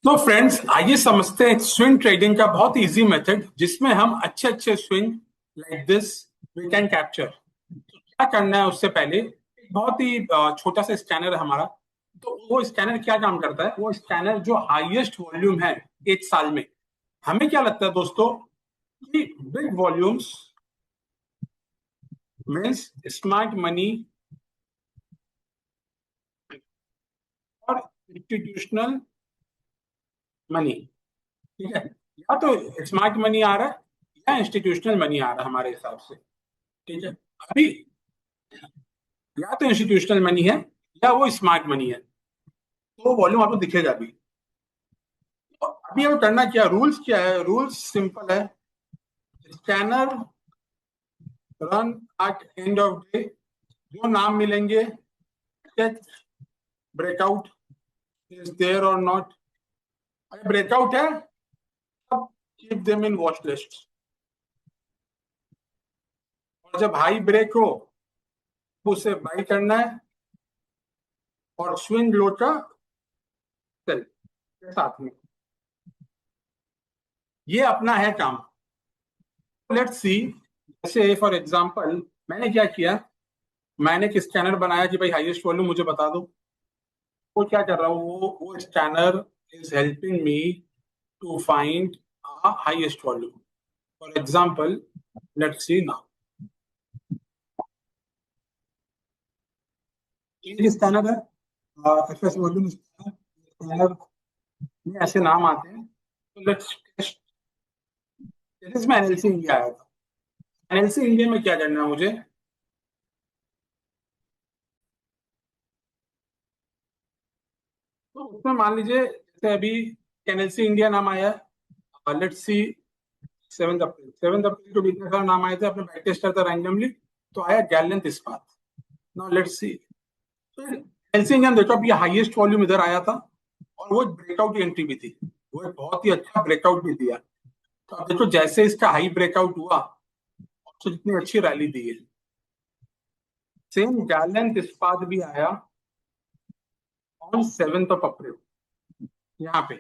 तो फ्रेंड्स, आइए समझते हैं स्विंग ट्रेडिंग का बहुत इजी मेथड जिसमें हम अच्छे अच्छे swing like this we can capture. क्या करना है उससे पहले एक बहुत ही छोटा सा स्कैनर है हमारा। तो वो स्कैनर क्या काम करता है? वो स्कैनर जो हाईएस्ट वॉल्यूम है एक साल में, हमें क्या लगता है दोस्तों कि big volumes means smart money और इंस्टीट्यूशनल मनी। ठीक है, या तो स्मार्ट मनी आ रहा है या इंस्टीट्यूशनल मनी आ रहा है हमारे हिसाब से। ठीक है, अभी या तो इंस्टीट्यूशनल मनी है या वो स्मार्ट मनी है, तो वॉल्यूम आपको दिखेगा अभी। तो अभी हमें करना क्या, रूल्स क्या है? रूल्स सिंपल है। Scanner run at end of day, जो नाम मिलेंगे चेक ब्रेकआउट इज देयर और नॉट। अगर ब्रेकआउट है तब keep them in watch list, और जब हाई ब्रेक हो तो उसे बाई करना है और स्विंग लो का सेल के साथ में। ये अपना है काम। लेट्स सी, जैसे फॉर एग्जांपल मैंने क्या किया, मैंने एक स्कैनर बनाया कि भाई हाईएस्ट वॉल्यूम मुझे बता दो। वो क्या कर रहा हूँ, वो scanner is helping me to find highest volume. For example let's see now, ये स्कैनर है एफएस वॉल्यूम स्कैनर। स्कैनर में ऐसे नाम आते हैं। तो लेट्स, इसमें एनएलसी इंडिया आया था। एनएलसी इंडिया में क्या करना है मुझे, तो उसमें मान लीजिए जैसे अभी एनएलसी इंडिया नाम आया, लेट्स सी 7 अप्रैल। 7 अप्रैल को भी इतने सारे नाम आए थे, अपने बैक टेस्ट करता रैंडमली, तो आया गैलेंट इस्पात। नाउ लेट्स सी, तो एनएलसी इंडिया देखो अब ये हाईएस्ट वॉल्यूम इधर आया था और वो ब्रेकआउट की एंट्री भी थी, वो एक बहुत ही अच्छा ब्रेकआउट भी दिया। तो अब देखो जैसे इसका हाई ब्रेकआउट हुआ तो जितनी अच्छी रैली दी है। सेम गैलेंट इस्पात भी आया ऑन 7 अप्रैल यहाँ पे।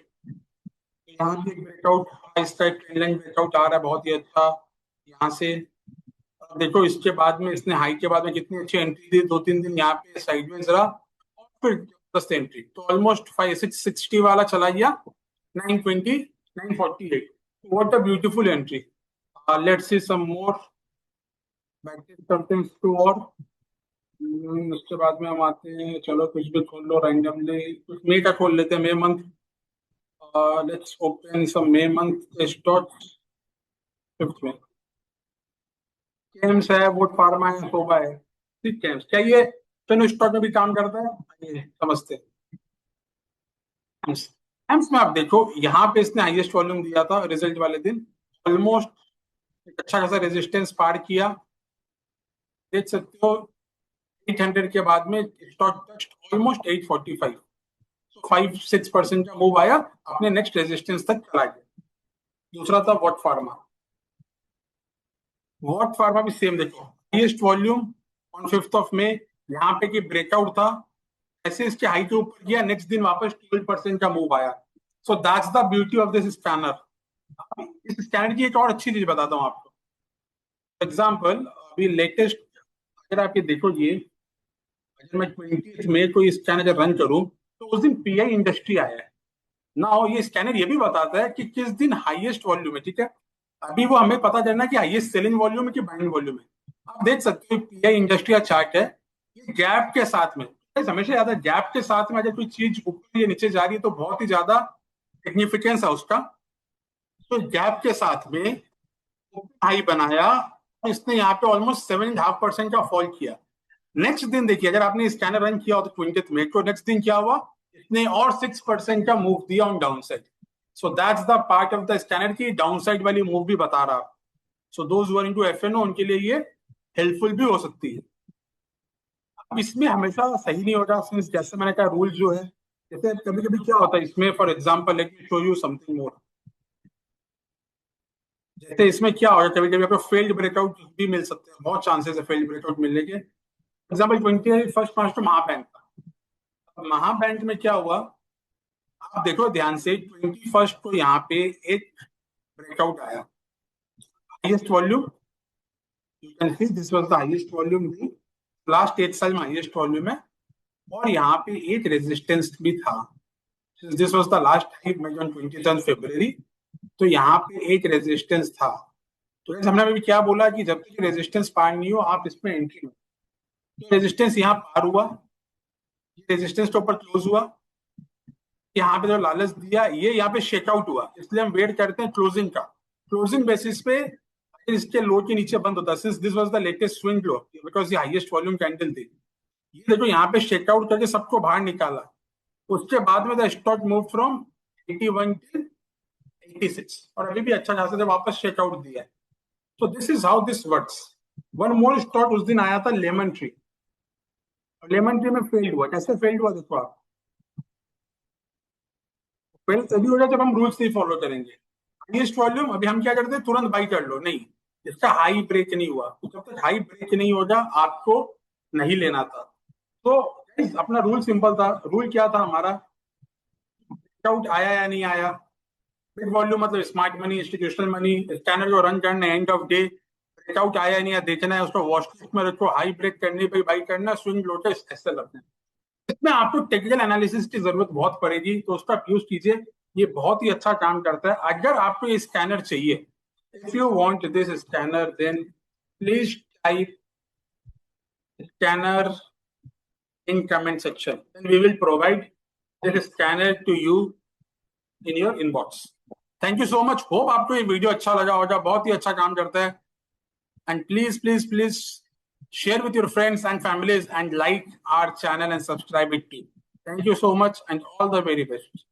यहाँ पे ब्रेकआउट, इसका ट्रेंड लाइन ब्रेकआउट आ रहा है बहुत ही अच्छा यहाँ से। अब देखो इसके बाद में, इसने हाई के बाद में कितनी अच्छी एंट्री दी, 2-3 दिन यहाँ पे साइडवेज रहा और फिर जबरदस्त एंट्री। तो ऑलमोस्ट 5660 वाला चला गया 920, 948। What a beautiful entry. Let's see some more, back करते हैं इसको और उसके बाद में हम आते हैं। चलो कुछ भी खोल लो रैंडमली, कुछ मे का खोल लेते हैं, May month. Let's open some May month stock. 5th में केम्स है, वोट फार्मा है, सोबा है। ठीक, केम्स क्या ये टेन स्टॉक में भी काम करता है? आइए समझते हैं। एम्स, एम्स में आप देखो यहाँ पे इसने हाईएस्ट वॉल्यूम दिया था रिजल्ट वाले दिन, ऑलमोस्ट एक अच्छा खासा रेजिस्टेंस पार किया। देख सकते हो 800 के बाद में स्टॉक टच ऑलमोस्ट 845, तो 5-6% का मूव आया, अपने नेक्स्ट रेजिस्टेंस तक चला गया। दूसरा था वॉट फार्मा। वॉट फार्मा भी सेम देखो, हाईएस्ट वॉल्यूम ऑन 5 मई, यहाँ पे की ब्रेकआउट था, ऐसे इसके हाई के ऊपर गया, नेक्स्ट दिन वापस 12% का मूव आया। सो that's the beauty of this scanner. इस स्कैनर की एक और अच्छी चीज बताता हूँ आपको। एग्जाम्पल अभी लेटेस्ट, अगर आप ये देखो, ये अगर मैं 20 मई को इस स्कैनर अगर रन करूं तो उस दिन पीआई इंडस्ट्री आया है ना। ये स्कैनर ये भी बताता है कि किस दिन हाईएस्ट वॉल्यूम है। ठीक है, अभी वो हमें पता करना है कि हाईएस्ट सेलिंग वॉल्यूम है कि बाइंग वॉल्यूम है। आप देख सकते हो पीआई इंडस्ट्री का चार्ट है, ये गैप के साथ में, हमेशा याद है गैप के साथ में अगर कोई चीज ऊपर या नीचे जा रही है तो बहुत ही ज्यादा सिग्निफिकेंस है उसका। तो गैप के साथ में हाई बनाया और इसने यहाँ पे ऑलमोस्ट 7.5% का फॉल किया। नेक्स्ट दिन देखिए, अगर आपने स्कैनर रन किया हो तो 20 मई को, नेक्स्ट दिन क्या हुआ, इसने और 6% का मूव दिया on down side. So that's the part of the scanner की डाउन साइड वाली मूव भी बता रहा। So those were into FNO, उनके लिए ये हेल्पफुल भी हो सकती है। अब इसमें हमेशा सही नहीं होता, सिंस जैसे मैंने कहा रूल जो है, जैसे कभी कभी क्या होता है इसमें, for example let me show you something more. जैसे इसमें क्या होगा, कभी कभी आपको फेल्ड ब्रेकआउट भी मिल सकते हैं, बहुत चांसेस है फेल्ड ब्रेकआउट मिलने के। एग्जाम्पल 21 फर्स्ट मार्च तो महाबैंक था। महाबैंक में क्या हुआ, आप देखो ध्यान से 21st को यहाँ पे एक ब्रेकआउट आया, highest volume, you can see this was the highest volume, last 8 साल में हाईएस्ट वॉल्यूम है, और यहाँ पे एक रेजिस्टेंस भी था, this was the last high major on 23 फरवरी, तो यहाँ पे एक रेजिस्टेंस था। तो हमने अभी क्या बोला कि जब तक रेजिस्टेंस पार नहीं हो आप इसमें एंट्री, तो रेजिस्टेंस यहाँ पार हुआ, रेजिस्टेंस के ऊपर क्लोज हुआ, यहाँ पे जो लालच दिया ये यहाँ पे शेकआउट हुआ, इसलिए हम वेट करते हैं क्लोजिंग का। क्लोजिंग बेसिस पे इसके लो के नीचे बंद होता है, since this was the latest swing low because ये हाईएस्ट वॉल्यूम कैंडल थी, ये देखो यहाँ पे शेकआउट करके सबको बाहर निकाला, उसके बाद में the stock move from 81 till 86 और अभी भी अच्छा खासा जब वापस शेकआउट दिया है। तो this is how this works. One more stock उस दिन आया था लेमन ट्री, लेमन ट्री में फेल्ड हुआ। कैसे फेल्ड हुआ देखो आप, फेल तभी हो जाए जब हम रूल्स नहीं फॉलो करेंगे। हाईएस्ट वॉल्यूम अभी हम क्या करते हैं, तुरंत बाई कर लो, नहीं, इसका हाई ब्रेक नहीं हुआ, तो जब तक हाई ब्रेक नहीं होगा आपको नहीं लेना था। तो अपना रूल सिंपल था, रूल क्या था हमारा, ब्रेकआउट आया या नहीं आया, बिग वॉल्यूम मतलब smart money, institutional money, scanner को रन करना है, एंड ऑफ डे ब्रेकआउट आया नहीं, देखना है उसको वॉच लिस्ट में रखो, हाई ब्रेक करने पे बाई करना, स्विंग लोटस ऐसे लगना है। इसमें आपको टेक्निकल एनालिसिस की जरूरत बहुत पड़ेगी, तो उसका यूज कीजिए, ये बहुत ही अच्छा काम करता है। अगर आपको ये स्कैनर चाहिए, if you want this scanner then please type scanner in comment section, then we will provide this scanner to you in your inbox. Thank you so much. Hope आपको ये वीडियो अच्छा लगा होगा, बहुत ही अच्छा काम करता है, and please share with your friends and families and like our channel and subscribe it too. Thank you so much and all the very best.